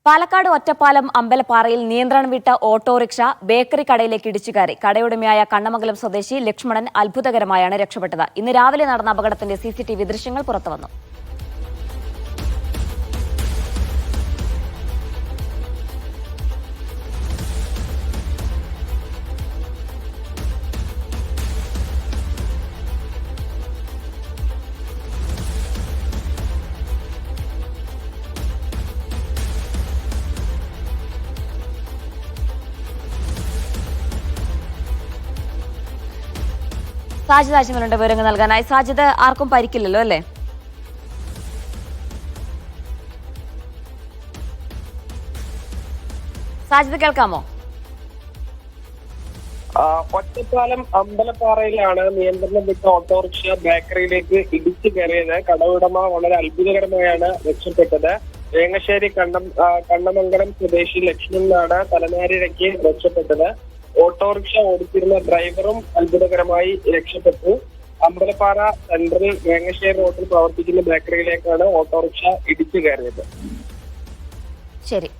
പാലക്കാട് ഒറ്റപ്പാലം അമ്പലപ്പാറയിൽ നിയന്ത്രണം വിട്ട autorickshaw bakery കടയിലേക്ക് ഇടിച്ചുകയറി. കടയുടമയായ കണ്ണമംഗലം സ്വദേശി ലക്ഷ്മണൻ അത്ഭുതകരമായാണ് രക്ഷപ്പെട്ടത്. ഇന്ന് രാവിലെ നടന്ന അപകടത്തിന്റെ CCTV ദൃശ്യങ്ങൾ പുറത്തുവന്നു. സാജിദ് ആശിമലുണ്ട് വിവരങ്ങൾ നൽകാനായി. സാജിദ്, ആർക്കും പരിക്കില്ലല്ലോ അല്ലേ? സാജിദ്, കേൾക്കാമോ? ഒറ്റപ്പാലം അമ്പലപ്പാറയിലാണ് നിയന്ത്രണം വിട്ട ഓട്ടോറിക്ഷ ബേക്കറിയിലേക്ക് ഇടിച്ചു കയറിയത്. കടവുടമ വളരെ അത്ഭുതകരമായാണ് രക്ഷപ്പെട്ടത്. വേങ്ങശ്ശേരി കണ്ണമംഗലം സ്വദേശി ലക്ഷ്മണനാണ് തലനാരിഴയ്ക്ക് രക്ഷപ്പെട്ടത്. ഓട്ടോറിക്ഷ ഓടിച്ചിരുന്ന ഡ്രൈവറും അത്ഭുതകരമായി രക്ഷപ്പെട്ടു. അമ്പലപ്പാറ സെൻട്രൽ വേങ്ങശ്ശേരി റോഡിൽ പ്രവർത്തിക്കുന്ന ബേക്കറിയിലേക്കാണ് ഓട്ടോറിക്ഷ ഇടിച്ചു കയറിയത്. ശരി.